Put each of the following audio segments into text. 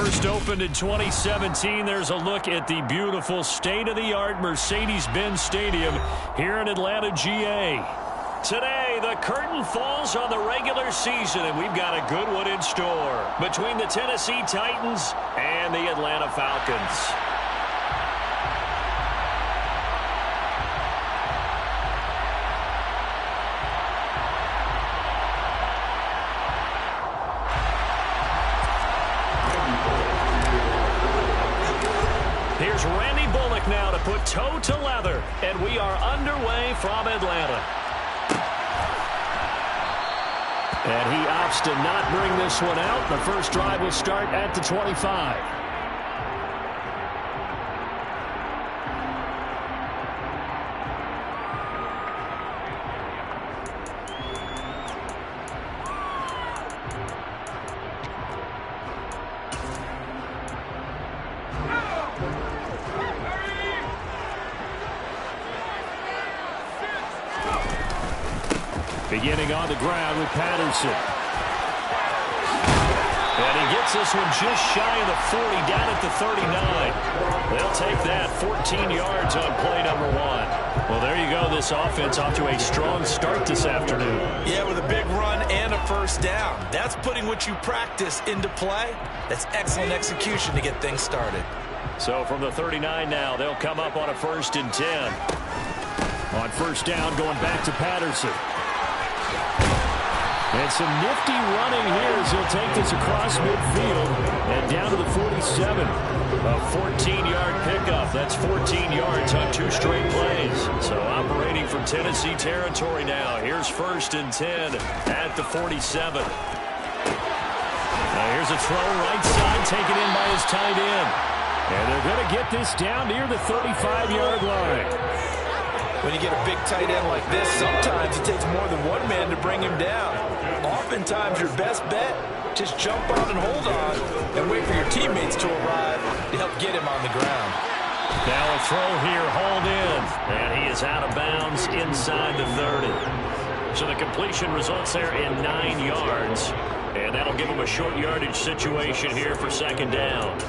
first opened in 2017. There's a look at the beautiful state-of-the-art Mercedes-Benz Stadium here in Atlanta, GA. Today, the curtain falls on the regular season, and we've got a good one in store between the Tennessee Titans and the Atlanta Falcons. Here's Randy Bullock now to put toe to leather, and we are underway from Atlanta. And he opts to not bring this one out. The first drive will start at the 25. Beginning on the ground with Patterson. And he gets this one just shy of the 40, down at the 39. They'll take that 14 yards on play number 1. Well, there you go. This offense off to a strong start this afternoon. Yeah, with a big run and a first down. That's putting what you practice into play. That's excellent execution to get things started. So from the 39 now, they'll come up on a 1st and 10. On first down, going back to Patterson. And some nifty running here as he'll take this across midfield and down to the 47. A 14-yard pickup. That's 14 yards on 2 straight plays. So operating from Tennessee territory now. Here's 1st and 10 at the 47. Now here's a throw right side taken in by his tight end. And they're going to get this down near the 35-yard line. When you get a big tight end like this, sometimes it takes more than one man to bring him down. Oftentimes, your best bet, just jump on and hold on and wait for your teammates to arrive to help get him on the ground. Now a throw here, hauled in, and he is out of bounds inside the 30. So the completion results there in 9 yards, and that'll give him a short yardage situation here for 2nd down.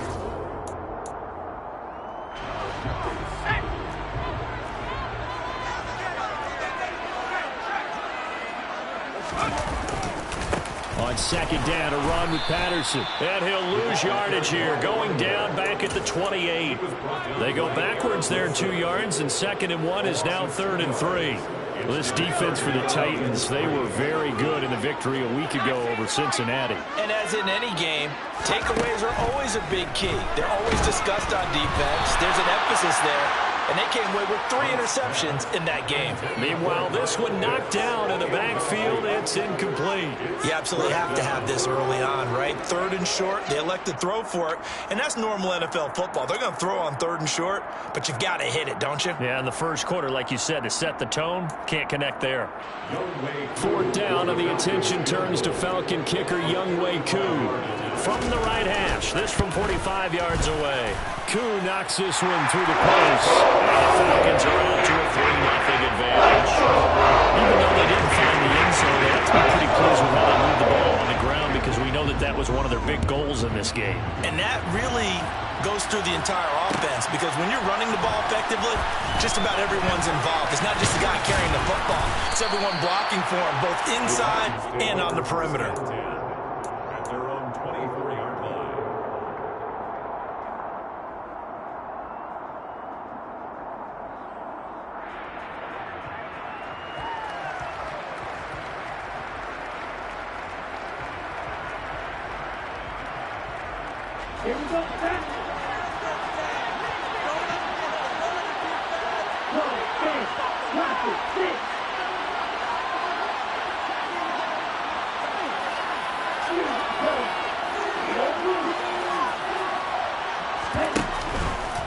On 2nd down, a run with Patterson. And he'll lose yardage here, going down back at the 28. They go backwards there 2 yards, and 2nd and 1 is now 3rd and 3. Well, this defense for the Titans, they were very good in the victory a week ago over Cincinnati. And as in any game, takeaways are always a big key. They're always discussed on defense. There's an emphasis there. And they came away with 3 interceptions in that game. Meanwhile, this one knocked down in the backfield. It's incomplete. You absolutely have to have this early on, right? 3rd and short. They elect to throw for it. And that's normal NFL football. They're going to throw on 3rd and short, but you've got to hit it, don't you? Yeah, in the first quarter, like you said, to set the tone, can't connect there. 4th down, and the attention turns to Falcon kicker Younghoe Koo. From the right hash, this from 45 yards away. Koo knocks this one through the post. And the Falcons are out to a 3-0 advantage. Even though they didn't find the end zone, they have to be pretty pleased with how they moved the ball on the ground because we know that that was one of their big goals in this game. And that really goes through the entire offense because when you're running the ball effectively, just about everyone's involved. It's not just the guy carrying the football. It's everyone blocking for him, both inside and on the perimeter. At their own 24-yard line. Here we go.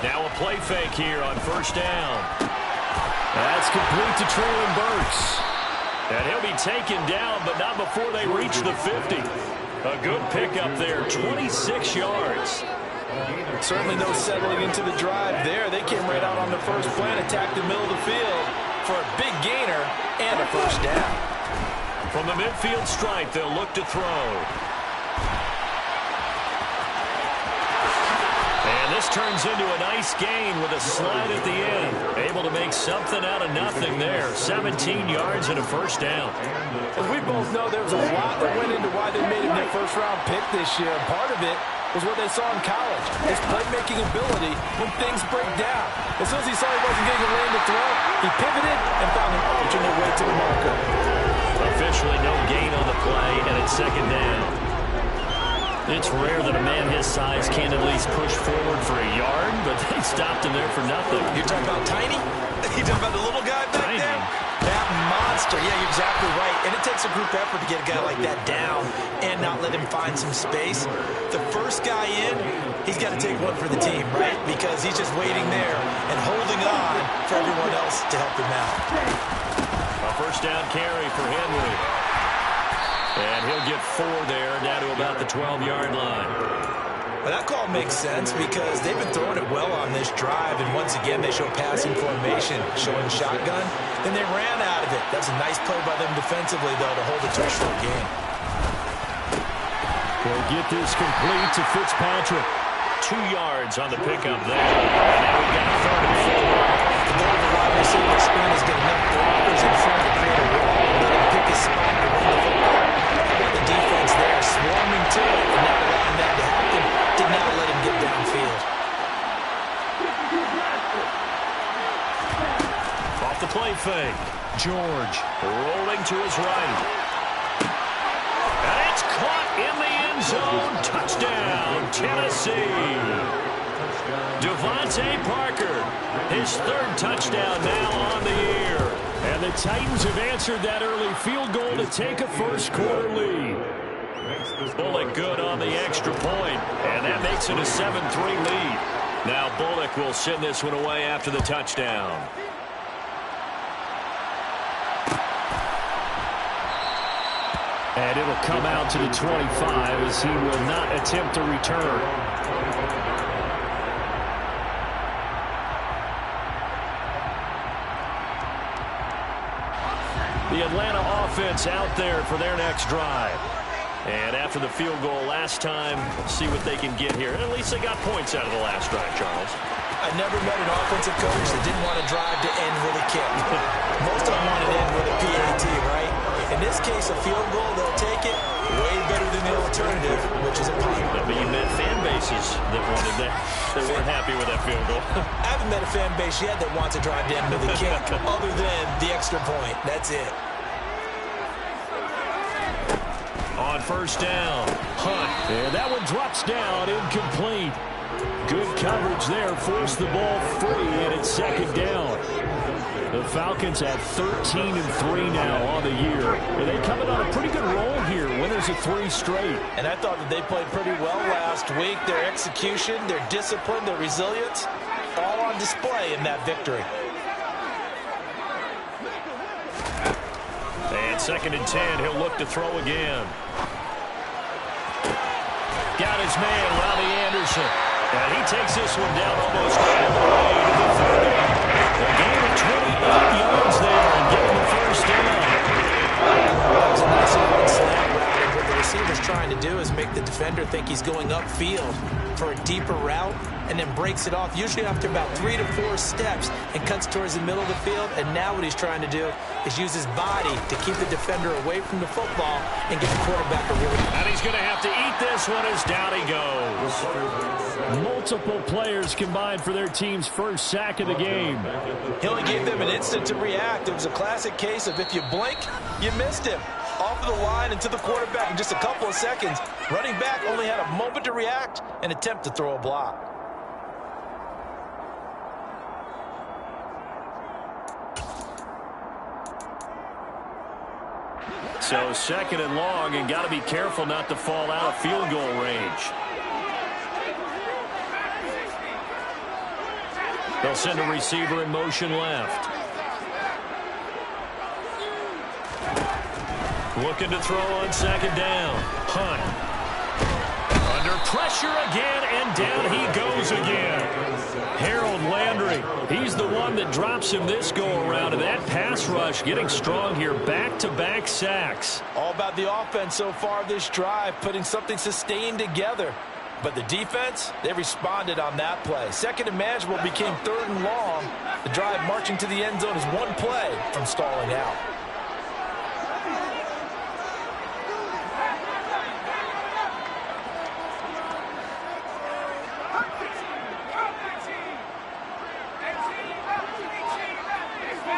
Now a play fake here on 1st down. That's complete to Traylon Burks. And he'll be taken down, but not before they reach the 50. A good pickup there, 26 yards. Certainly no settling into the drive there. They came right out on the first play and attacked the middle of the field for a big gainer and a 1st down. From the midfield stripe, they'll look to throw. this turns into a nice gain with a slide at the end. Able to make something out of nothing there. 17 yards and a first down. As we both know, there was a lot that went into why they made him their first-round pick this year. And part of it was what they saw in college, his playmaking ability when things break down. As soon as he saw he wasn't getting a lane to throw, he pivoted and found an alternate way to the marker. Officially no gain on the play, and it's second down. It's rare that a man his size can't at least push forward for a yard, but they stopped him there for nothing. You're talking about tiny? You're talking about the little guy back there? That monster. Yeah, you're exactly right. And it takes a group effort to get a guy like that down and not let him find some space. The first guy in, he's got to take one for the team, right? Because he's just waiting there and holding on for everyone else to help him out. A first down carry for Henry. And he'll get 4 there, down to about the 12-yard line. Well, that call makes sense because they've been throwing it well on this drive, and once again they show passing formation, showing shotgun. Then they ran out of it. That's a nice play by them defensively, though, to hold it to a short game. They'll get this complete to Fitzpatrick. 2 yards on the pickup there. And now we've got 3rd and 4. The ball the wide receiver spin is getting enough blockers in front of the create a wall. Let him pick his spot to run the football. The defense there swarming to it and not allowing that to happen. Did not let him get downfield. Off the play fake. George rolling to his right. And it's caught in the end zone. Touchdown, Tennessee. Devontae Parker, his 3rd touchdown now on the year. And the Titans have answered that early field goal to take a first-quarter lead. Bullock good on the extra point, and that makes it a 7-3 lead. Now Bullock will send this one away after the touchdown. And it'll come out to the 25 as he will not attempt a return. The Atlanta offense out there for their next drive. And after the field goal last time, see what they can get here. And at least they got points out of the last drive, Charles. I never met an offensive coach that didn't want to drive to end with a kick. Most of them want to end with a PAT, right? In this case, a field goal, they'll take it way better than the alternative, which is a punt. But you met fan bases that wanted that. They weren't happy with that field goal. I haven't met a fan base yet that wants to drive to end with a kick other than the extra point. That's it. On first down, Hunt. And that one drops down, incomplete. Good coverage there, forced the ball free, and it's second down. The Falcons have 13-3 now on the year. And they come in on a pretty good roll here, winners of 3 straight. And I thought that they played pretty well last week. Their execution, their discipline, their resilience, all on display in that victory. And 2nd and 10, he'll look to throw again. Got his man, Robbie Anderson. And he takes this one down almost all the way to the 30. A gain of 28 yards there and getting the first down. That was a nice one slant route. And what the receiver's trying to do is make the defender think he's going upfield for a deeper route and then breaks it off, usually after about 3 to 4 steps, and cuts towards the middle of the field. And now what he's trying to do is use his body to keep the defender away from the football and get the quarterback a really... And he's going to have to eat this one as down he goes. Multiple players combined for their team's first sack of the game. He only gave them an instant to react. It was a classic case of if you blink, you missed him. Off of the line and to the quarterback in just a couple of seconds. Running back only had a moment to react and attempt to throw a block. So 2nd and long, and got to be careful not to fall out of field goal range. They'll send a receiver in motion left. Looking to throw on 2nd down. Hunt. Under pressure again, and down he goes again. Harold Landry, he's the one that drops him this go-around, and that pass rush getting strong here. Back-to-back sacks. All about the offense so far this drive, putting something sustained together. But the defense, they responded on that play. Second and manageable became third and long. The drive marching to the end zone is one play from stalling out.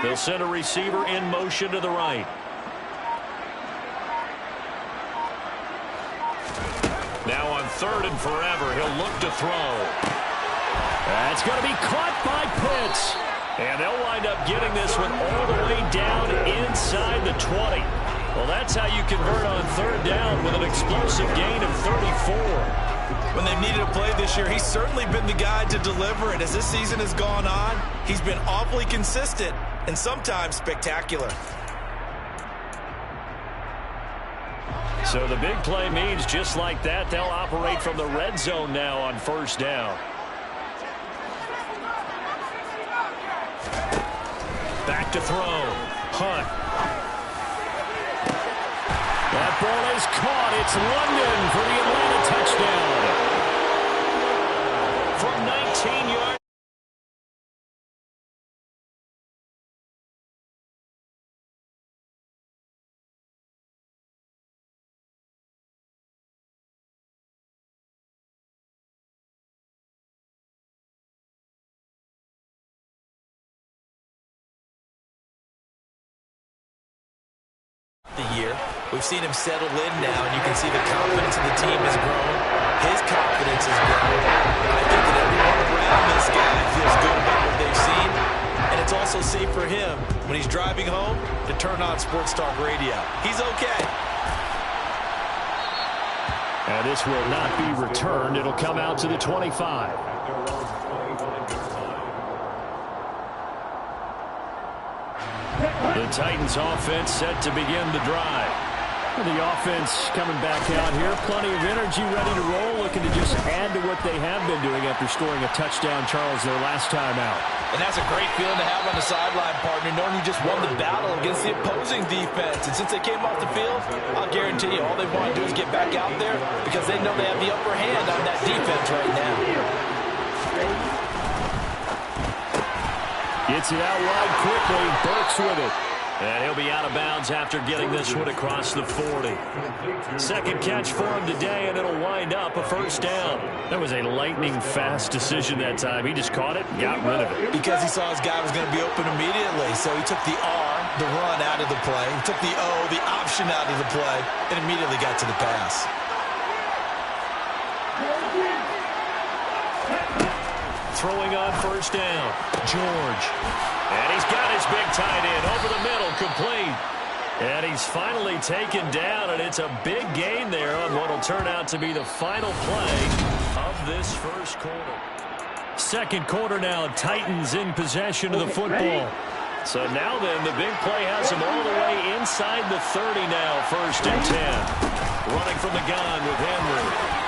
They'll send a receiver in motion to the right. Now on third and forever, he'll look to throw. That's going to be caught by Pitts. And they'll wind up getting this one all the way down inside the 20. Well, that's how you convert on third down with an explosive gain of 34. When they've needed a play this year, he's certainly been the guy to deliver it. As this season has gone on, he's been awfully consistent and sometimes spectacular. So the big play means just like that, they'll operate from the red zone now on first down. Back to throw. Hunt. That ball is caught. It's London for the Atlanta touchdown. From 19 yards. Year. We've seen him settle in now, and you can see the confidence of the team has grown. His confidence has grown. I think that everyone around this guy feels good about what they've seen, and it's also safe for him when he's driving home to turn on Sports Talk Radio. He's okay. And this will not be returned. It'll come out to the 25. The Titans offense set to begin the drive. The offense coming back out here. Plenty of energy, ready to roll, looking to just add to what they have been doing after scoring a touchdown, Charles, their last time out. And that's a great feeling to have on the sideline, partner, knowing you just won the battle against the opposing defense. And since they came off the field, I'll guarantee you all they want to do is get back out there because they know they have the upper hand on that defense right now. Gets it out wide quickly. Burks with it. And he'll be out of bounds after getting this one across the 40. Second catch for him today, and it'll wind up a first down. That was a lightning-fast decision that time. He just caught it and got rid of it. Because he saw his guy was going to be open immediately, so he took the R, the run, out of the play. He took the O, the option, out of the play, and immediately got to the pass. Throwing on first down, George. And he's got his big tight end over the middle, complete. And he's finally taken down, and it's a big gain there on what will turn out to be the final play of this first quarter. Second quarter now, Titans in possession of the football. So now then, the big play has him all the way inside the 30 now, first and 10. Running from the gun with Henry.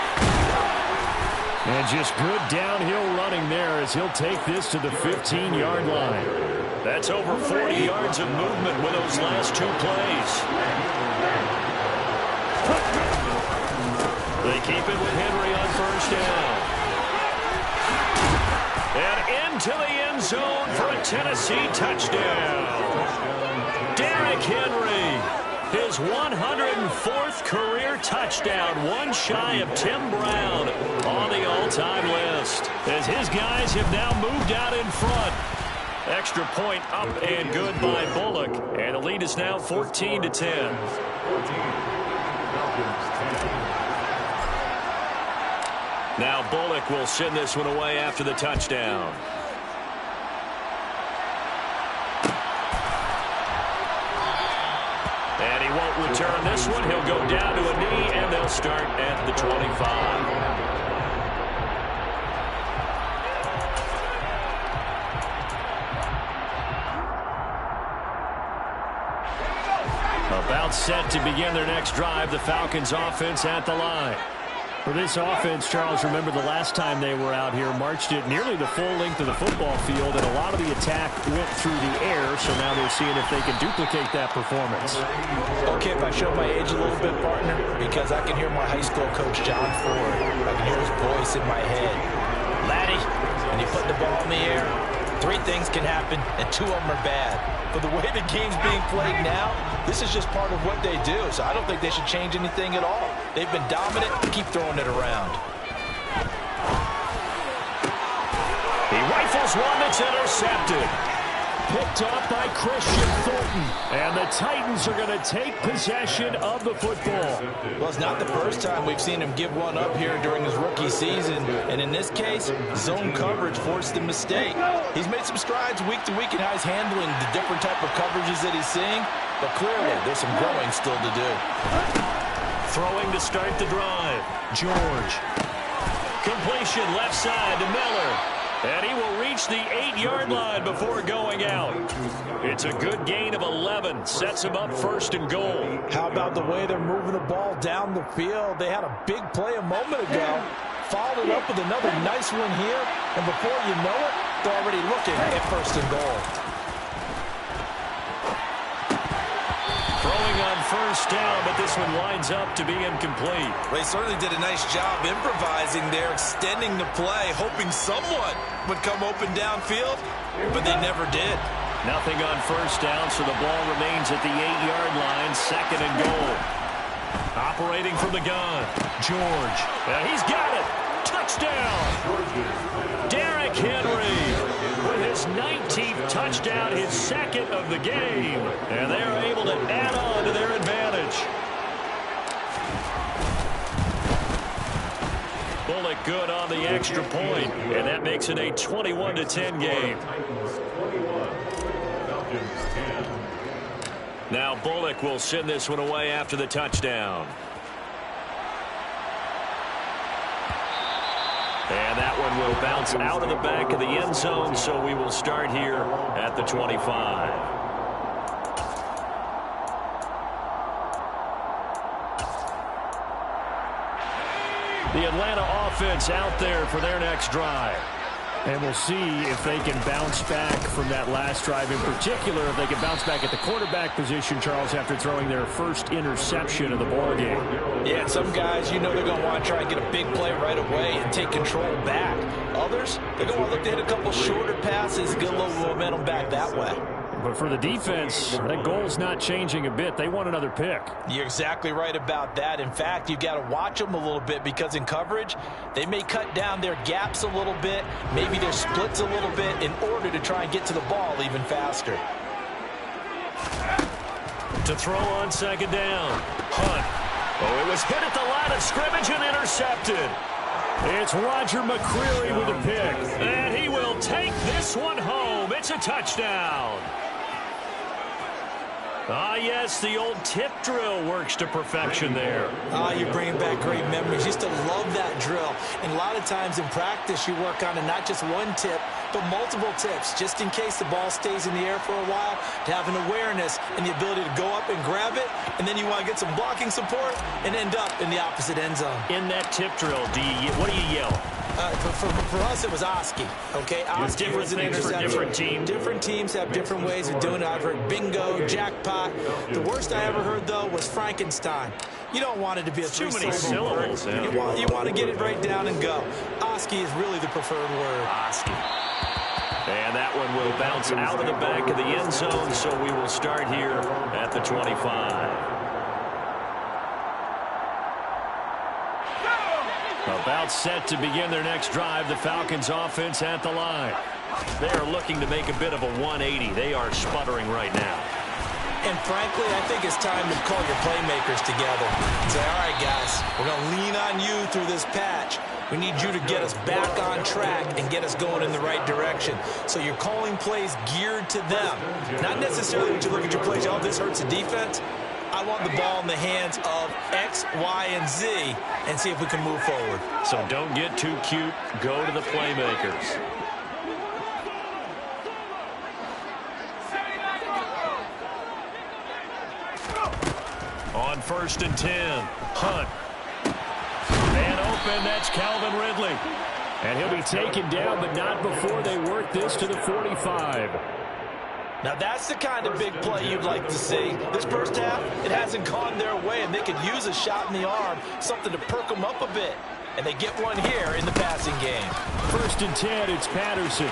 And just good downhill running there as he'll take this to the 15-yard line. That's over 40 yards of movement with those last two plays. They keep it with Henry on first down. And into the end zone for a Tennessee touchdown. Derrick Henry. His 104th career touchdown, one shy of Tim Brown on the all-time list. As his guys have now moved out in front. Extra point up and good by Bullock. And the lead is now 14-10. Now Bullock will send this one away after the touchdown. And he won't return this one. He'll go down to a knee, and they'll start at the 25. About set to begin their next drive, the Falcons offense at the line. For this offense, Charles, remember the last time they were out here, marched it nearly the full length of the football field, and a lot of the attack went through the air, so now they're seeing if they can duplicate that performance. Okay, if I show my age a little bit, partner, because I can hear my high school coach, John Ford. I can hear his voice in my head. Laddie, when you put the ball in the air, 3 things can happen, and 2 of them are bad. But the way the game's being played now, this is just part of what they do, so I don't think they should change anything at all. They've been dominant. Keep throwing it around. He rifles one that's intercepted. Picked off by Christian Thornton. And the Titans are going to take possession of the football. Well, it's not the first time we've seen him give one up here during his rookie season. And in this case, zone coverage forced the mistake. He's made some strides week to week in how he's handling the different type of coverages that he's seeing. But clearly, there's some growing still to do. Throwing to start the drive. George. Completion left side to Miller. And he will reach the 8-yard line before going out. It's a good gain of 11. Sets him up first and goal. How about the way they're moving the ball down the field? They had a big play a moment ago. Followed it up with another nice one here. And before you know it, they're already looking at first and goal. Throwing on first down, but this one winds up to be incomplete. They certainly did a nice job improvising there, extending the play, hoping someone would come open downfield, but they never did. Nothing on first down, so the ball remains at the 8-yard line, second and goal. Operating from the gun, George. He's got it. Touchdown. Derrick Henry with his 19th touchdown, his second of the game. And they are able to add on to their advantage. Bullock good on the extra point, and that makes it a 21-10 game. Now Bullock will send this one away after the touchdown. And that one will bounce out of the back of the end zone, so we will start here at the 25. The Atlanta offense out there for their next drive. And we'll see if they can bounce back from that last drive in particular, if they can bounce back at the quarterback position, Charles, after throwing their first interception of the ballgame. Yeah, and some guys, you know they're going to want to try and get a big play right away and take control back. Others, they're going to want to look to hit a couple shorter passes, get a little momentum back that way. But for the defense, that goal's not changing a bit. They want another pick. You're exactly right about that. In fact, you've got to watch them a little bit because in coverage, they may cut down their gaps a little bit, maybe their splits a little bit in order to try and get to the ball even faster. To throw on second down. Hunt. Oh, it was hit at the line of scrimmage and intercepted. It's Roger McCreary with a pick. And he will take this one home. It's a touchdown. Ah, yes, the old tip drill works to perfection there. Ah, you're bringing back great memories. Used to love that drill. And a lot of times in practice, you work on it, not just one tip, but multiple tips, just in case the ball stays in the air for a while, to have an awareness and the ability to go up and grab it, and then you want to get some blocking support and end up in the opposite end zone. In that tip drill, what do you yell? For us, it was Oski, okay? Oski was an interception. Different teams. Different teams have different ways of doing it. I've heard bingo, jackpot. The worst I ever heard, though, was Frankenstein. You don't want it to be a three-syllable word. You want to get it right down and go. Oski is really the preferred word. Oski. And that one will bounce out of the back of the end zone, so we will start here at the 25. About set to begin their next drive, the Falcons offense at the line. They are looking to make a bit of a 180. They are sputtering right now. And frankly, I think it's time to call your playmakers together and say, all right, guys, we're going to lean on you through this patch. We need you to get us back on track and get us going in the right direction. So you're calling plays geared to them. Not necessarily when you look at your plays, oh, this hurts the defense. I want the ball in the hands of X, Y, and Z and see if we can move forward. So don't get too cute. Go to the playmakers. On 1st and 10, Hunt. And open. That's Calvin Ridley. And he'll be taken down, but not before they work this to the 45. Now that's the kind of big play you'd like to see. This first half, it hasn't gone their way, and they could use a shot in the arm, something to perk them up a bit. And they get one here in the passing game. 1st and 10, it's Patterson.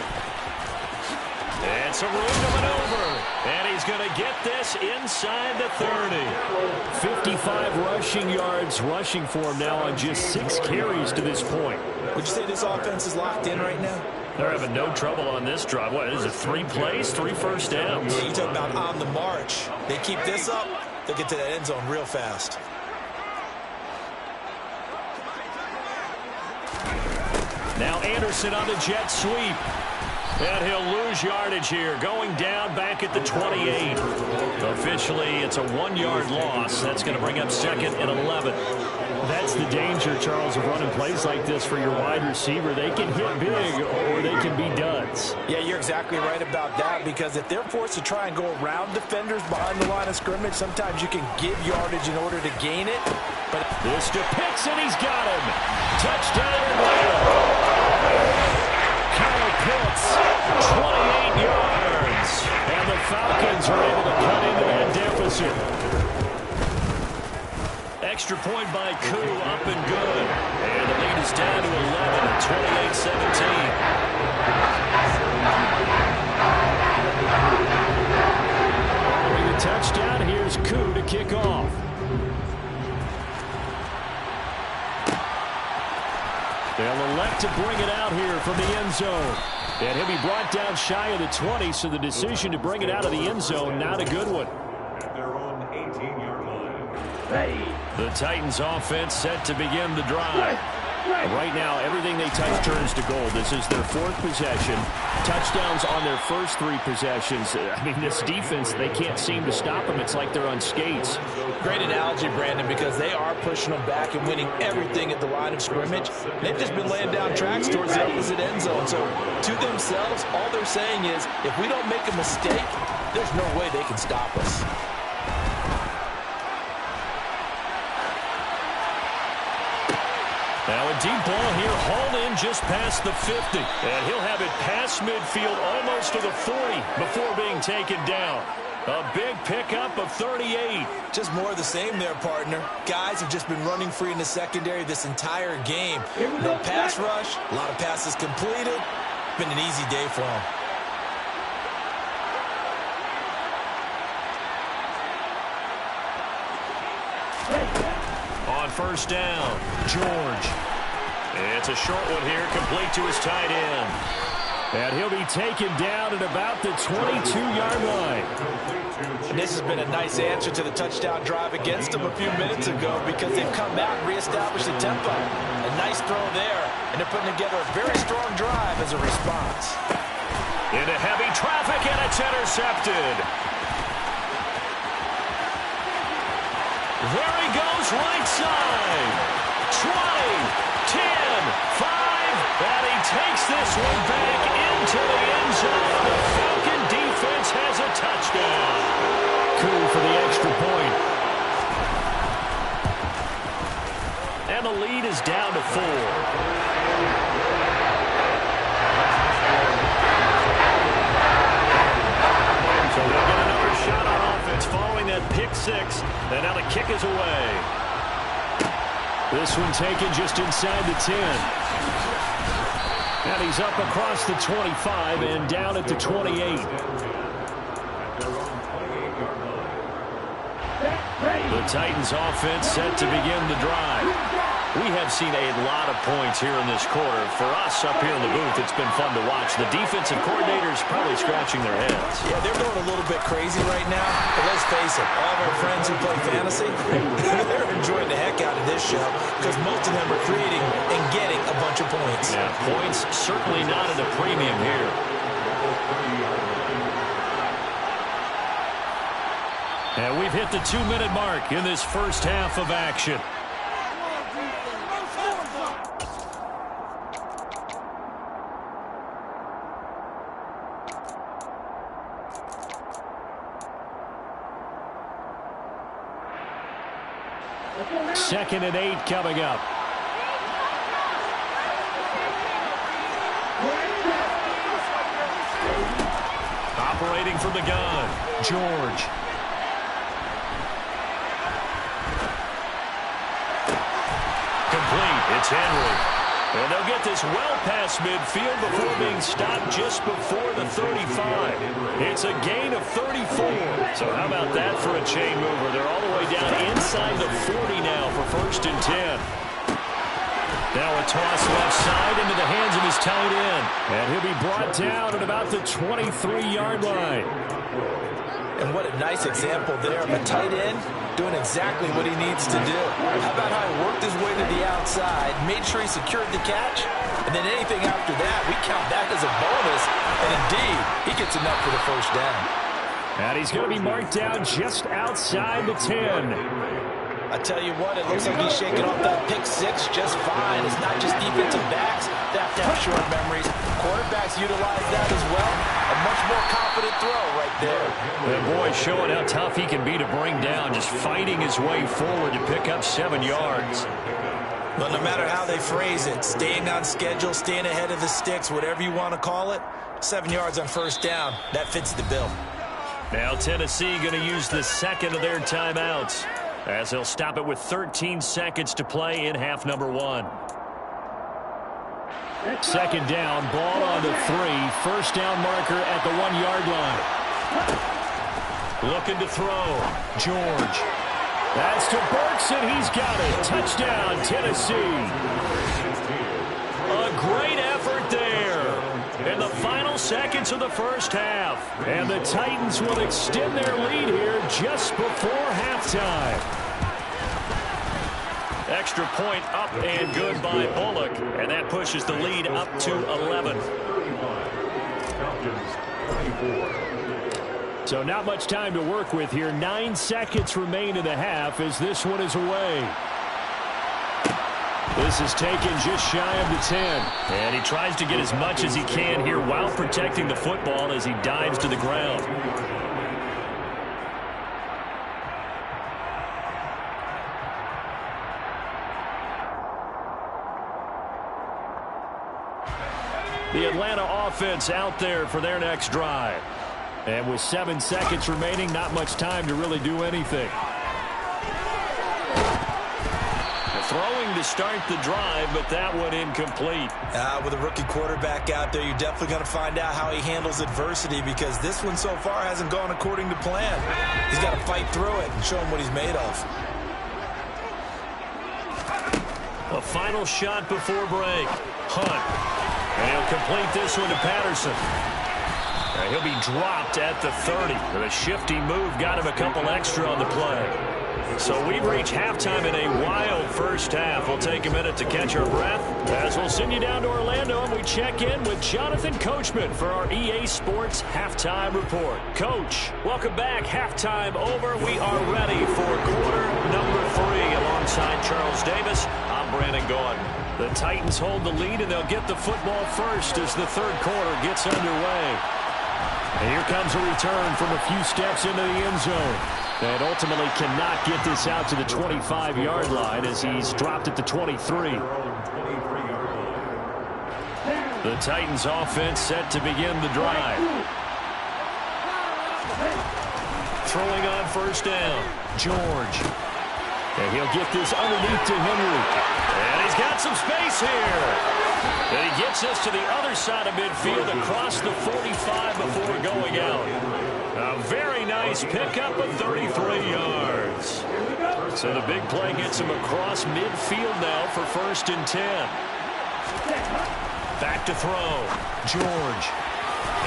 It's a room to maneuver. And he's going to get this inside the 30. 55 rushing yards rushing for him now on just 6 carries to this point. Would you say this offense is locked in right now? They're having no trouble on this drive. What is it, 3 plays, 3 first downs? Yeah, you talk about on the march. They keep this up, they'll get to that end zone real fast. Now Anderson on the jet sweep. And he'll lose yardage here, going down back at the 28. Officially, it's a 1-yard loss. That's going to bring up 2nd and 11. That's the danger, Charles, of running plays like this for your wide receiver. They can hit big or they can be duds. Yeah, you're exactly right about that, because if they're forced to try and go around defenders behind the line of scrimmage, sometimes you can give yardage in order to gain it. But this to Pitts, and he's got him. Touchdown, Atlanta. Kyle Pitts, 28 yards. And the Falcons are able to cut into that deficit. Extra point by Koo, up and good. And the lead is down to 11 at 28-17. Following the touchdown, here's Koo to kick off. They'll elect to bring it out here from the end zone. And he'll be brought down shy of the 20, so the decision to bring it out of the end zone, not a good one. At their own 18-yard line. The Titans offense set to begin the drive. Right now, everything they touch turns to gold. This is their 4th possession. Touchdowns on their first 3 possessions. I mean, this defense, they can't seem to stop them. It's like they're on skates. Great analogy, Brandon, because they are pushing them back and winning everything at the line of scrimmage. They've just been laying down tracks towards the opposite end zone. So, to themselves, all they're saying is, if we don't make a mistake, there's no way they can stop us. Now a deep ball here, hauled in just past the 50. And he'll have it past midfield, almost to the 40, before being taken down. A big pickup of 38. Just more of the same there, partner. Guys have just been running free in the secondary this entire game. No pass rush, a lot of passes completed. Been an easy day for them. On 1st down, George. It's a short one here, complete to his tight end. And he'll be taken down at about the 22-yard line. And this has been a nice answer to the touchdown drive against them a few minutes ago, because they've come out and reestablished the tempo. A nice throw there, and they're putting together a very strong drive as a response. Into heavy traffic, and it's intercepted. There he goes, right side. 20, 10, 5, and he takes this one back into the end zone. The Falcon defense has a touchdown. Cool for the extra point. And the lead is down to 4. So they'll get another shot on offense following that pick 6. And now the kick is away. This one taken just inside the 10. And he's up across the 25 and down at the 28. The Titans offense set to begin the drive. We have seen a lot of points here in this quarter. For us up here in the booth, it's been fun to watch. The defensive coordinators probably scratching their heads. Yeah, they're going a little bit crazy right now. But let's face it, all of our friends who play fantasy, they're enjoying the heck out of this show, because most of them are creating and getting a bunch of points. Yeah, points certainly not at a premium here. And we've hit the 2-minute mark in this first half of action. Second and 8 coming up. Operating from the gun, George. Complete. It's Henry. And they'll get this well past midfield before being stopped just before the 35. It's a gain of 34. So how about that for a chain mover? They're all the way down inside the 40 now for 1st and 10. Now a toss left side into the hands of his tight end. And he'll be brought down at about the 23-yard line. And what a nice example there of a tight end doing exactly what he needs to do. How about how he worked his way to the outside, made sure he secured the catch, and then anything after that, we count that as a bonus. And indeed, he gets enough for the 1st down. And he's going to be marked down just outside the 10. I tell you what, it looks like he's shaking off that pick 6 just fine. It's not just defensive backs that have to have short memories. Quarterbacks utilize that as well. A much more confident throw right there. And boy, showing how tough he can be to bring down, just fighting his way forward to pick up 7 yards. But no matter how they phrase it, staying on schedule, staying ahead of the sticks, whatever you want to call it, 7 yards on 1st down, that fits the bill. Now Tennessee going to use the 2nd of their timeouts, as they'll stop it with 13 seconds to play in half number 1. 2nd down, ball on the 3. 1st down marker at the 1-yard line. Looking to throw. George. That's to Burks, and he's got it. Touchdown, Tennessee. A great effort there in the final seconds of the 1st half. And the Titans will extend their lead here just before halftime. Extra point up and good by Bullock, and that pushes the lead up to 11. So not much time to work with here. 9 seconds remain in the half as this one is away. This is taken just shy of the 10. And he tries to get as much as he can here while protecting the football as he dives to the ground. The Atlanta offense out there for their next drive. And with 7 seconds remaining, not much time to really do anything. Throwing to start the drive, but that one incomplete. With a rookie quarterback out there, you're definitely going to find out how he handles adversity, because this one so far hasn't gone according to plan. He's got to fight through it and show him what he's made of. A final shot before break. Hunt. And he'll complete this one to Patterson. And he'll be dropped at the 30. The shifty move got him a couple extra on the play. So we've reached halftime in a wild 1st half. We'll take a minute to catch our breath as we'll send you down to Orlando and we check in with Jonathan Coachman for our EA Sports Halftime Report. Coach, welcome back. Halftime over. We are ready for quarter number 3 alongside Charles Davis. I'm Brandon Gordon. The Titans hold the lead, and they'll get the football first as the 3rd quarter gets underway. And here comes a return from a few steps into the end zone. And ultimately cannot get this out to the 25-yard line as he's dropped at the 23. The Titans offense set to begin the drive. Throwing on 1st down, George. And he'll get this underneath to Henry. And he's got some space here. And he gets us to the other side of midfield across the 45 before going out. A very nice pickup of 33 yards. So the big play gets him across midfield now for 1st and 10. Back to throw. George.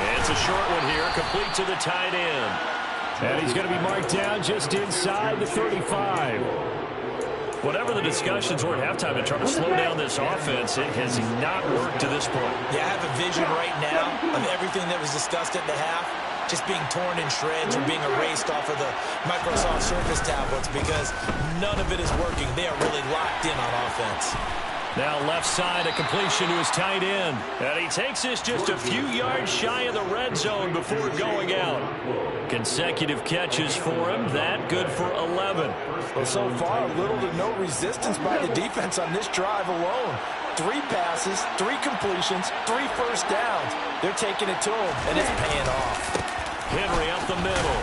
And it's a short one here, complete to the tight end. And he's going to be marked down just inside the 35. Whatever the discussions were at halftime to try to slow down this offense, it has not worked to this point. Yeah, I have a vision right now of everything that was discussed at the half just being torn in shreds or being erased off of the Microsoft Surface tablets, because none of it is working. They are really locked in on offense. Now left side, a completion to his tight end. And he takes this just a few yards shy of the red zone before going out. Consecutive catches for him. That good for 11. Well, so far, little to no resistance by the defense on this drive alone. 3 passes, 3 completions, 3 first downs. They're taking it to him, and it's paying off. Henry up the middle.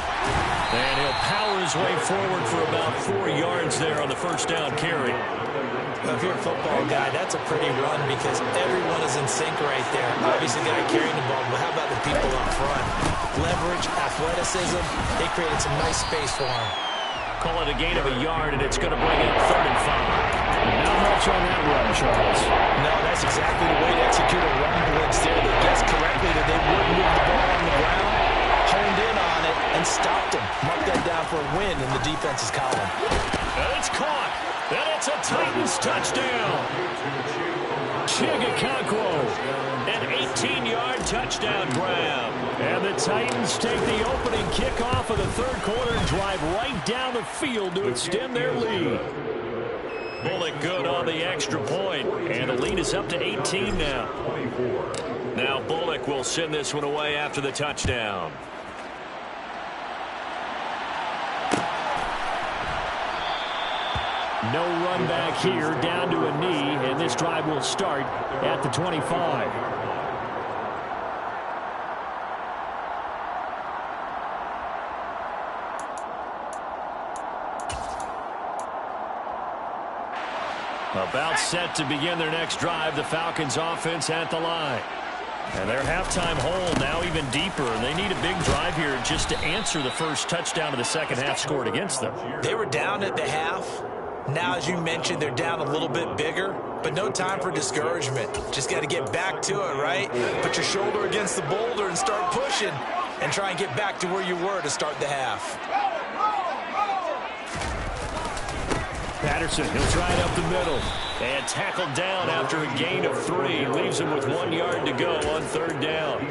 And he'll power his way forward for about 4 yards there on the first down carry. Well, if you're a football guy, that's a pretty run because everyone is in sync right there. Obviously, the guy carrying the ball, but how about the people up front? Leverage, athleticism, they created some nice space for him. Call it a gain of a yard, and it's going to bring it 3rd and 5. Not much on that run, Charles. No, that's exactly the way to execute a run blitz there. They guessed correctly that they wouldn't move the ball on the ground, honed in on it, and stopped him. Mark that down for a win in the defense's column. And it's caught. And it's a Titans touchdown. Chigakonkwo, an 18-yard touchdown grab. And the Titans take the opening kickoff of the 3rd quarter and drive right down the field to extend their lead. Bullock good on the extra point, and the lead is up to 18 now. Now Bullock will send this one away after the touchdown. No run back here, down to a knee, and this drive will start at the 25. About set to begin their next drive, the Falcons offense at the line. And their halftime hole now even deeper. They need a big drive here just to answer the first touchdown of the second half scored against them. They were down at the half. Now, as you mentioned, they're down a little bit bigger, but no time for discouragement. Just got to get back to it, right? Put your shoulder against the boulder and start pushing and try and get back to where you were to start the half. Patterson, he'll try it up the middle. And tackled down after a gain of 3. Leaves him with 1 yard to go on 3rd down.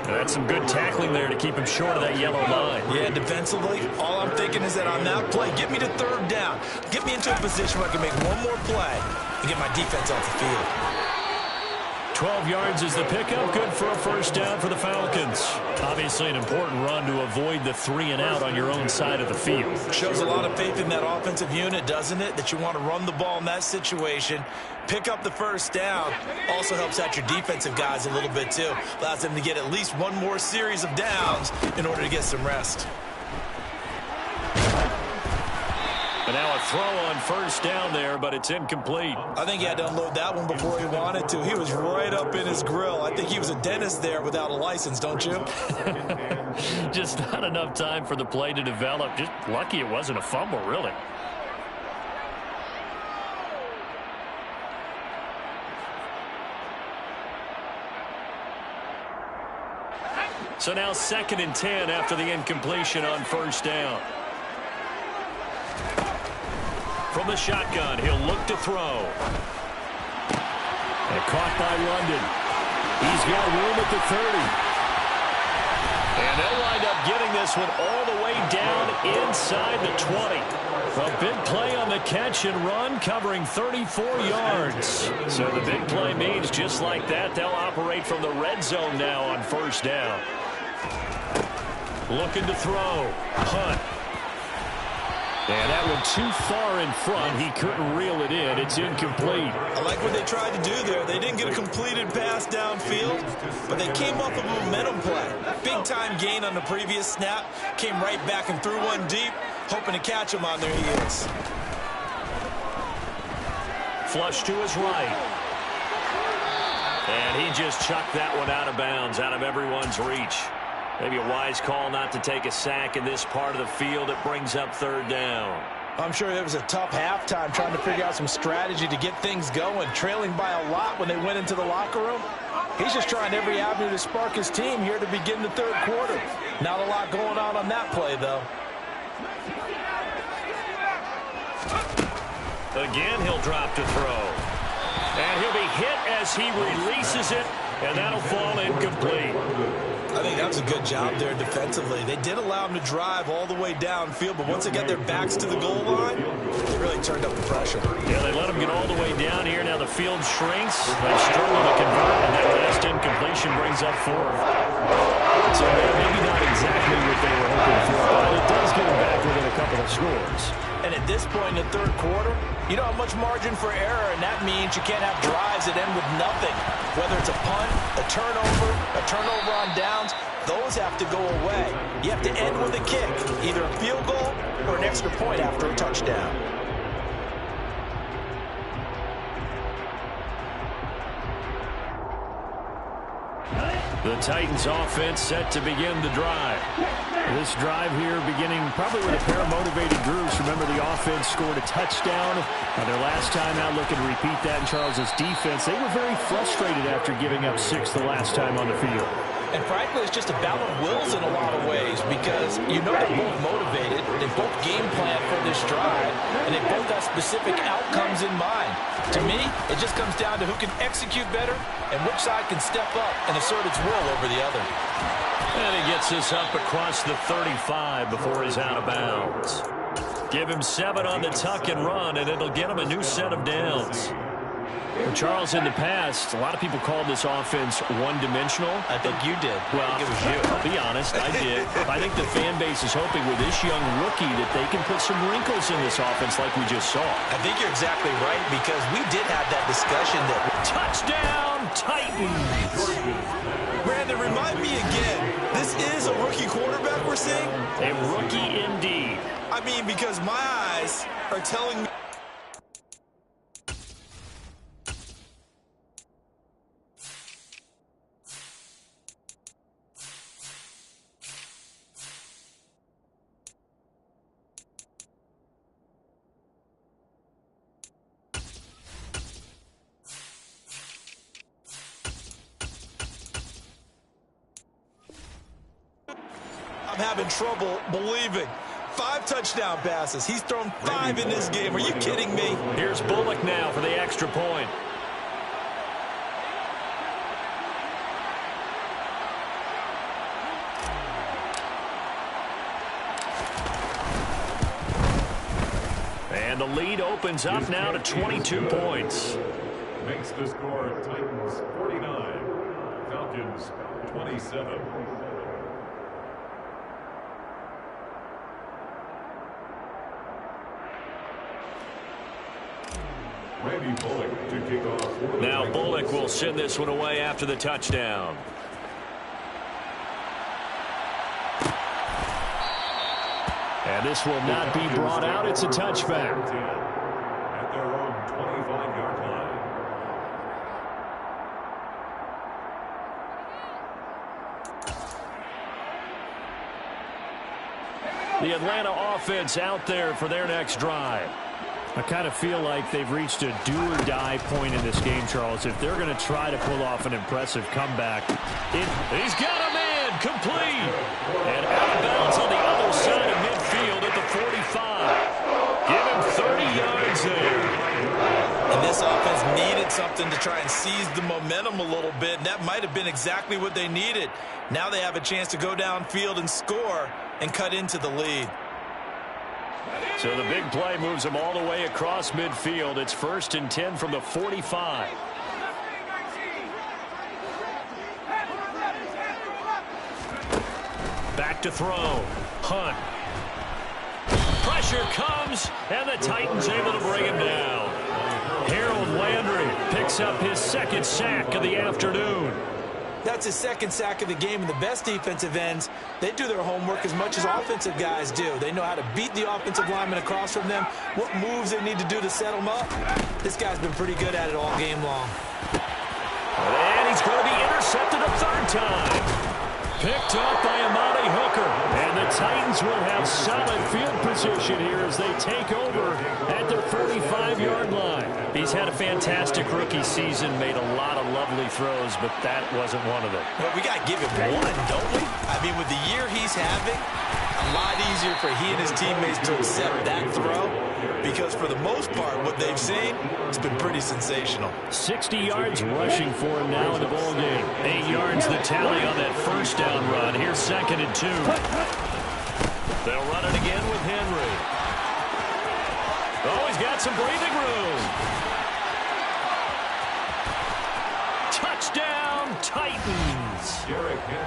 That's some good tackling there to keep him short of that yellow line. Yeah, defensively, all I'm thinking is that on that play, get me to 3rd down. Get me into a position where I can make one more play and get my defense off the field. 12 yards is the pickup. Good for a first down for the Falcons. Obviously an important run to avoid the 3 and out on your own side of the field. Shows a lot of faith in that offensive unit, doesn't it? That you want to run the ball in that situation. Pick up the first down. Also helps out your defensive guys a little bit too. Allows them to get at least one more series of downs in order to get some rest. And now a throw on first down there, but it's incomplete. I think he had to unload that one before he wanted to. He was right up in his grill. I think he was a dentist there without a license, don't you? Just not enough time for the play to develop. Just lucky it wasn't a fumble, really. So now 2nd and 10 after the incompletion on first down. From the shotgun, he'll look to throw. And caught by London. He's got room at the 30. And they'll wind up getting this one all the way down inside the 20. A big play on the catch and run, covering 34 yards. So the big play means just like that, they'll operate from the red zone now on first down. Looking to throw. Hunt. And that one too far in front. He couldn't reel it in. It's incomplete. I like what they tried to do there. They didn't get a completed pass downfield, but they came up with a momentum play. Big-time gain on the previous snap. Came right back and threw one deep, hoping to catch them on their heels. Flush to his right. And he just chucked that one out of bounds, out of everyone's reach. Maybe a wise call not to take a sack in this part of the field. It brings up 3rd down. I'm sure it was a tough halftime trying to figure out some strategy to get things going, trailing by a lot when they went into the locker room. He's just trying every avenue to spark his team here to begin the 3rd quarter. Not a lot going on that play, though. Again, he'll drop to throw. And he'll be hit as he releases it, and that'll fall incomplete. I think that was a good job there defensively. They did allow him to drive all the way downfield, but once they got their backs to the goal line, they really turned up the pressure. Yeah, they let him get all the way down here. Now the field shrinks. They struggle to convert, and that last incompletion brings up 4th. So maybe not exactly what they were hoping for, but it does get them back within a couple of scores. And at this point in the 3rd quarter, you don't have much margin for error, and that means you can't have drives that end with nothing. Whether it's a punt, a turnover on downs, those have to go away. You have to end with a kick, either a field goal or an extra point after a touchdown. The Titans offense set to begin the drive. This drive here beginning probably with a pair of motivated groups. Remember, the offense scored a touchdown their last time out. Looking to repeat that in Charles's defense. They were very frustrated after giving up 6 the last time on the field. And frankly, it's just a battle of wills in a lot of ways because you know they're both motivated, they both game plan for this drive, and they both have specific outcomes in mind. To me, it just comes down to who can execute better and which side can step up and assert its will over the other. And he gets this up across the 35 before he's out of bounds. Give him 7 on the tuck and run, and it'll get him a new set of downs. Well, Charles, in the past, a lot of people called this offense one-dimensional. I think you did. Well, I think it was you. I'll be honest, I did. I think the fan base is hoping with this young rookie that they can put some wrinkles in this offense like we just saw. I think you're exactly right because we did have that discussion that... Touchdown, Titans! Brandon, remind me again, this is a rookie quarterback we're seeing? A rookie indeed. I mean, because my eyes are telling me... I'm having trouble believing. 5 touchdown passes. He's thrown 5 in this game. Are you kidding me? Here's Bullock now for the extra point. And the lead opens up now to 22 points. Makes the score Titans 49, Falcons 27. Bullock to kick off. Now Bullock will send this one away after the touchdown. And this will not be brought out. It's a touchback. At their own 25-yard line. The Atlanta offense out there for their next drive. I kind of feel like they've reached a do-or-die point in this game, Charles. If they're going to try to pull off an impressive comeback, he's got a man complete. And out of bounds on the other side of midfield at the 45. Give him 30 yards there. And this offense needed something to try and seize the momentum a little bit, and that might have been exactly what they needed. Now they have a chance to go downfield and score and cut into the lead. So the big play moves them all the way across midfield. It's 1st and 10 from the 45. Back to throw. Hunt. Pressure comes, and the Titans able to bring him down. Harold Landry picks up his 2nd sack of the afternoon. That's his 2nd sack of the game, and the best defensive ends, they do their homework as much as offensive guys do. They know how to beat the offensive lineman across from them, what moves they need to do to set them up. This guy's been pretty good at it all game long. And he's going to be intercepted a 3rd time. Picked up by Amani Hooker. And the Titans will have solid field position here as they take over at their 45-yard line. He's had a fantastic rookie season, made a lot of lovely throws, but that wasn't one of them. Well, we got to give him one, don't we? I mean, with the year he's having, a lot easier for he and his teammates to accept that throw because for the most part, what they've seen, it's been pretty sensational. 60 yards rushing for him now in the ball game. 8 yards the tally on that 1st down run. Here's 2nd and 2. They'll run it again with Henry. Oh, he's got some breathing room. Touchdown, Titans.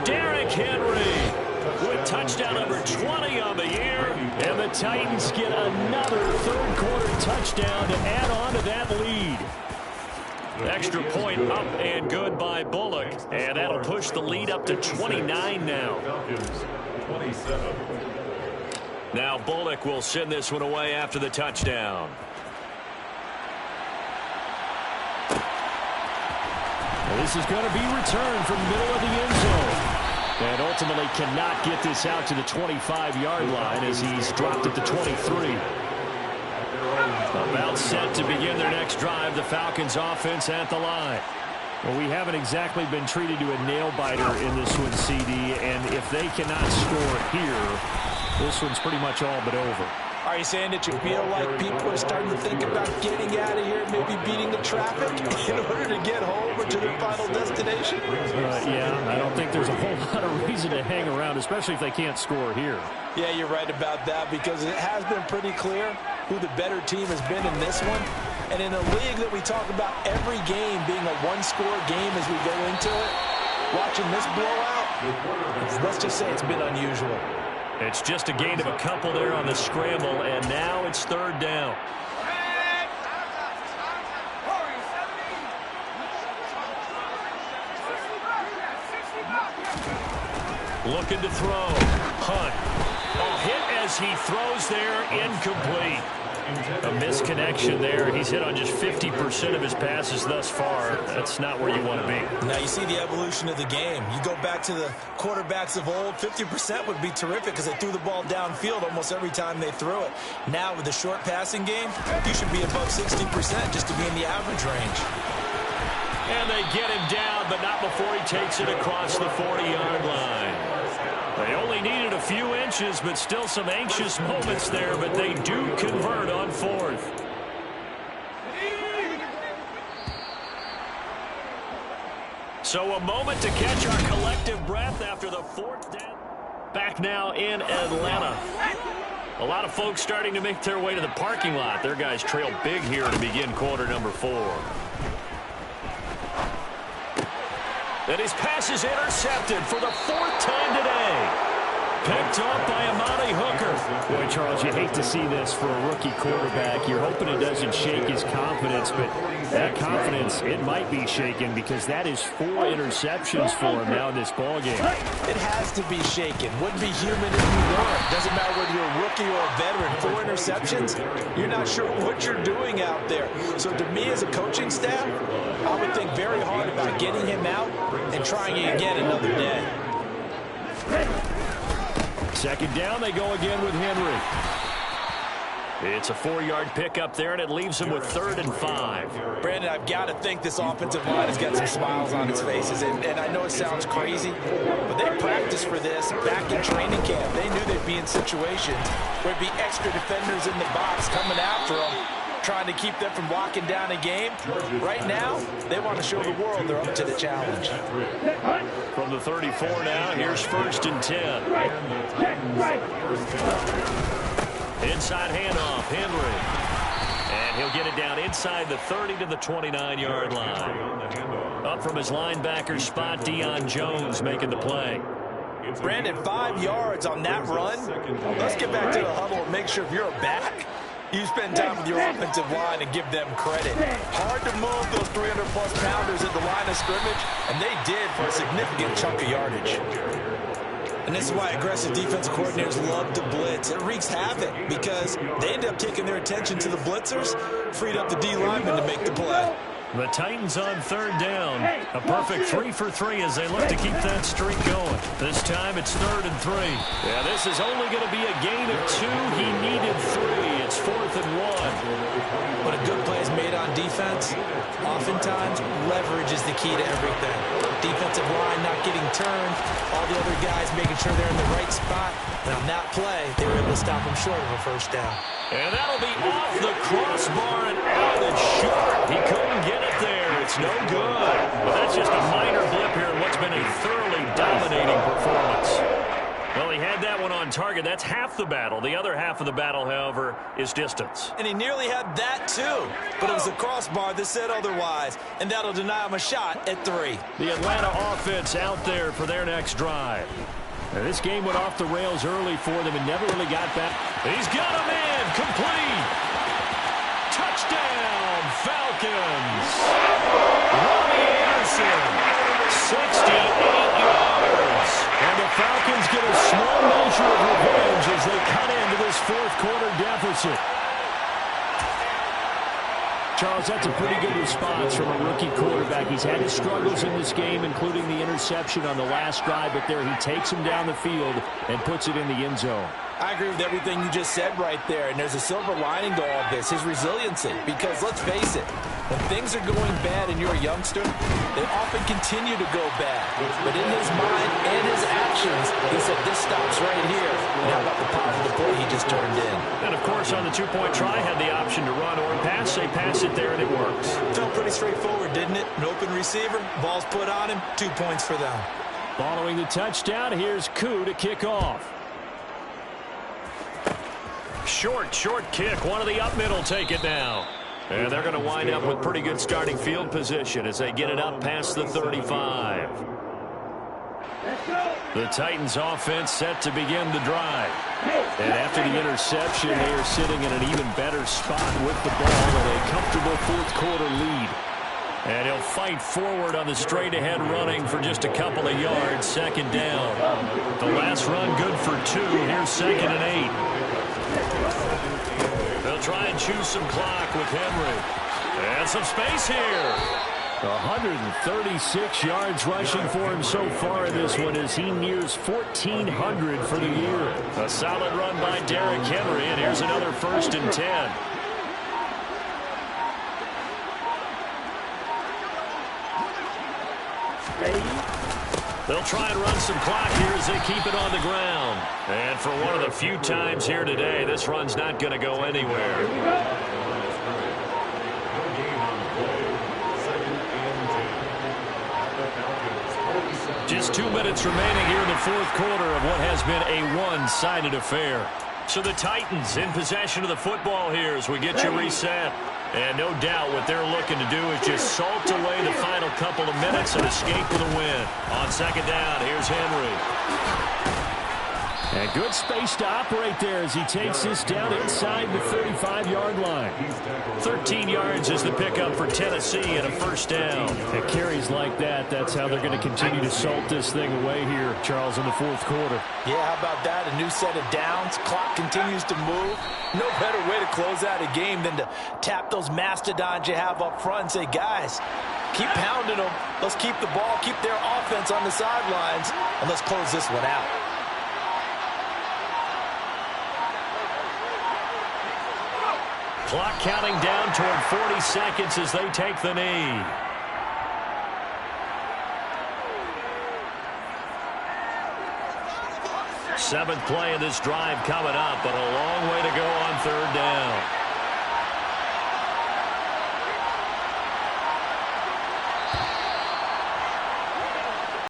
Derrick Henry with touchdown number 20 on the year. And the Titans get another 3rd quarter touchdown to add on to that lead. Extra point up and good by Bullock. And that'll push the lead up to 29 now. Falcons 27. Now Bullock will send this one away after the touchdown. Well, this is going to be returned from the middle of the end zone. And ultimately cannot get this out to the 25-yard line as he's dropped at the 23. About set to begin their next drive, the Falcons offense at the line. Well, we haven't exactly been treated to a nail-biter in this one, CD, and if they cannot score here, this one's pretty much all but over. Are you saying that you feel like people are starting to think about getting out of here, maybe beating the traffic in order to get home or to their final destination? Yeah, I don't think there's a whole lot of reason to hang around, especially if they can't score here. Yeah, you're right about that because it has been pretty clear who the better team has been in this one. And in a league that we talk about every game being a one-score game as we go into it, watching this blowout, let's just say it's been unusual. It's just a gain of a couple there on the scramble, and now it's third down. Looking to throw. Hunt. A hit as he throws there, incomplete. A misconnection there. He's hit on just 50% of his passes thus far. That's not where you want to be. Now you see the evolution of the game. You go back to the quarterbacks of old, 50% would be terrific because they threw the ball downfield almost every time they threw it. Now with the short passing game, you should be above 60% just to be in the average range. And they get him down, but not before he takes it across the 40-yard line. They only needed a few inches, but still some anxious moments there, but they do convert on fourth. So a moment to catch our collective breath after the fourth down. Back now in Atlanta. A lot of folks starting to make their way to the parking lot. Their guys trail big here to begin quarter number 4. And his pass is intercepted for the 4th time today. Picked up by Amani Hooker. Boy, Charles, you hate to see this for a rookie quarterback. You're hoping it doesn't shake his confidence, but that confidence, it might be shaken because that is 4 interceptions for him now in this ballgame. It has to be shaken. Wouldn't be human if you weren't. Doesn't matter whether you're a rookie or a veteran. 4 interceptions, you're not sure what you're doing out there. So to me as a coaching staff, I would think very hard about getting him out and trying it again another day. Second down, they go again with Henry. It's a 4-yard pickup there, and it leaves him with 3rd and 5. Brandon, I've got to think this offensive line has got some smiles on its faces. And I know it sounds crazy, but they practiced for this back in training camp. They knew they'd be in situations where there'd be extra defenders in the box coming after them, trying to keep them from locking down a game. Right now, they want to show the world they're up to the challenge. From the 34 now, here's 1st and 10. Inside handoff, Henry. And he'll get it down inside the 30 to the 29-yard line. Up from his linebacker spot, Deion Jones making the play. Brandon, 5 yards on that run. Let's get back to the huddle and make sure if you're a back, you spend time with your offensive line and give them credit. Hard to move those 300-plus pounders at the line of scrimmage, and they did for a significant chunk of yardage. And this is why aggressive defensive coordinators love to blitz. It wreaks havoc because they end up taking their attention to the blitzers, freed up the D linemen to make the play. The Titans on 3rd down. A perfect 3 for 3 as they look to keep that streak going. This time it's 3rd and 3. Yeah, this is only going to be a gain of 2. He needed 3. It's 4th and 1. When a good play is made on defense, oftentimes leverage is the key to everything. Defensive line not getting turned, all the other guys making sure they're in the right spot. And on that play, they were able to stop him short of a 1st down. And that'll be off the crossbar and out and short. He couldn't get it there. It's no good. But that's just a minor blip here in what's been a thoroughly dominating performance. Well, he had that one on target. That's half the battle. The other half of the battle, however, is distance. And he nearly had that, too. But it was the crossbar that said otherwise. And that'll deny him a shot at 3. The Atlanta offense out there for their next drive. Now, this game went off the rails early for them and never really got back. He's got him in. Complete. Touchdown, Falcons. in. 68 yards. And the Falcons get a small measure of revenge as they cut into this fourth quarter deficit. Charles, that's a pretty good response from a rookie quarterback. He's had his struggles in this game, including the interception on the last drive, but there he takes him down the field and puts it in the end zone. I agree with everything you just said right there, and there's a silver lining to all of this, his resiliency. Because let's face it, when things are going bad and you're a youngster, they often continue to go bad. But in his mind and his actions, he said, this stops right here. And how about the positive play he just turned in? And, of course, on the two-point try, had the option to run or pass. They pass it there, and it works. Felt pretty straightforward, didn't it? An open receiver, ball's put on him, 2 points for them. Following the touchdown, here's Koo to kick off. Short kick. One of the up middle take it now. And they're going to wind up with pretty good starting field position as they get it up past the 35. The Titans offense set to begin the drive. And after the interception, they are sitting in an even better spot with the ball with a comfortable fourth quarter lead. And he'll fight forward on the straight-ahead running for just a couple of yards. Second down. The last run good for 2. Here's 2nd and 8. They'll try and choose some clock with Henry. And some space here. 136 yards rushing for him so far in this one as he nears 1,400 for the year. A solid run by Derrick Henry, and here's another 1st and 10. They'll try and run some clock here as they keep it on the ground. And for one of the few times here today, this run's not going to go anywhere. Just 2 minutes remaining here in the fourth quarter of what has been a one-sided affair. So the Titans in possession of the football here as we get you reset. And no doubt what they're looking to do is just salt away the final couple of minutes and escape with a win. On second down, here's Henry. And good space to operate there as he takes this down inside the 35-yard line. 13 yards is the pickup for Tennessee and a 1st down. At carries like that, that's how they're going to continue to salt this thing away here, Charles, in the fourth quarter. Yeah, how about that? A new set of downs. Clock continues to move. No better way to close out a game than to tap those mastodons you have up front and say, guys, keep pounding them. Let's keep the ball, keep their offense on the sidelines, and let's close this one out. Clock counting down toward 40 seconds as they take the knee. Seventh play of this drive coming up, but a long way to go on 3rd down.